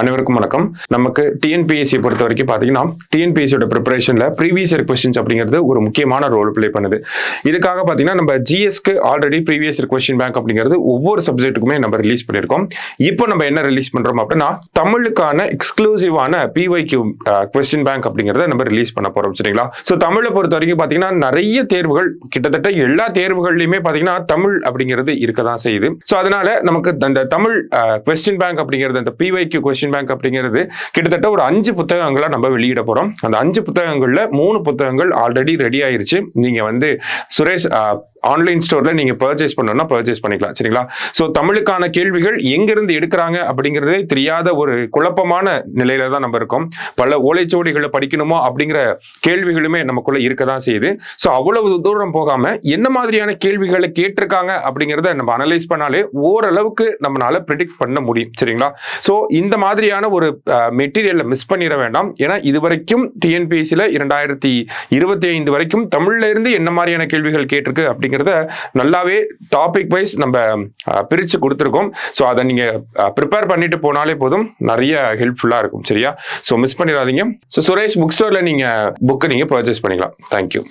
அனைவருக்கும் வணக்கம். நமக்கு டிஎன்பிஎஸ்சி பொறுத்த வரைக்கும் பார்த்தீங்கன்னா டிஎன்பிஎஸ்சியோட ப்ரிப்பரேஷன்ல ப்ரீவியஸ் இயர் கொஸ்டின்ஸ் அப்படிங்கிறது ஒரு முக்கியமான ரோல் பிளே பண்ணுது. இதுக்காக பார்த்தீங்கன்னா நம்ம ஜிஎஸ்க்கு already previous year question bank அப்படிங்கிறது ஒவ்வொரு சப்ஜெக்ட்டுக்குமே நம்ம ரிலீஸ் பண்ணியிருக்கோம். இப்போ நம்ம என்ன ரிலீஸ் பண்றோம் அப்படின்னா தமிழுக்கான எக்ஸ்க்ளூசிவான பிஒய்க்யூ கொஸ்டின் பேங்க் அப்படிங்கிறத நம்ம ரிலீஸ் பண்ண போறோம். சரிங்களா? ஸோ தமிழை பொறுத்த வரைக்கும் பார்த்தீங்கன்னா நிறைய தேர்வுகள், கிட்டத்தட்ட எல்லா தேர்வுகள்லையுமே பார்த்தீங்கன்னா தமிழ் அப்படிங்கிறது இருக்க தான் செய்யுது. ஸோ அதனால நமக்கு அந்த தமிழ் கொஸ்டின் பேங்க் அப்படிங்கிறது, அந்த பிஒய்க்யூ கொஸ்டின் பேங்க் அப்படிங்கிறது கிட்டத்தட்ட ஒரு 5 புத்தகங்களை நம்ம வெளியிட போறோம். அந்த 5 புத்தகங்கள்ல 3 புத்தகங்கள் ஆல்ரெடி ரெடி ஆயிருச்சு. நீங்க வந்து சுரேஷ் ஆன்லைன் ஸ்டோர்ல நீங்க பர்ச்சேஸ் பண்ணணும்னா பர்ச்சேஸ் பண்ணிக்கலாம். சரிங்களா? ஸோ தமிழுக்கான கேள்விகள் எங்கிருந்து எடுக்கிறாங்க அப்படிங்கிறதே தெரியாத ஒரு குழப்பமான நிலையில தான் நம்ம இருக்கோம். பல ஓலைச்சுவடிகளை படிக்கணுமோ அப்படிங்கிற கேள்விகளுமே நமக்குள்ள இருக்க தான் செய்யுது. ஸோ அவ்வளவு தூரம் போகாம என்ன மாதிரியான கேள்விகளை கேட்டிருக்காங்க அப்படிங்கிறத நம்ம அனலைஸ் பண்ணாலே ஓரளவுக்கு நம்மளால ப்ரிடிக்ட் பண்ண முடியும். சரிங்களா? ஸோ இந்த மாதிரியான ஒரு மெட்டீரியலை மிஸ் பண்ணிட வேண்டாம். ஏன்னா இதுவரைக்கும் டிஎன்பிஎஸ்சியில் 2025 வரைக்கும் தமிழ்ல இருந்து என்ன மாதிரியான கேள்விகள் கேட்டிருக்கு அப்படிங்கிறத நல்லாவே டாபிக் வைஸ் நம்ம பிரிச்சு கொடுத்துருக்கோம். ஸோ அதை நீங்க ப்ரிப்பேர் பண்ணிட்டு போனாலே போதும், நிறைய ஹெல்ப்ஃபுல்லா இருக்கும். சரியா? ஸோ மிஸ் பண்ணிடாதீங்க. ஸோ சுரேஷ் புக் ஸ்டோர்ல நீங்க புக்கை நீங்க பர்ச்சேஸ் பண்ணிக்கலாம். தேங்க்யூ.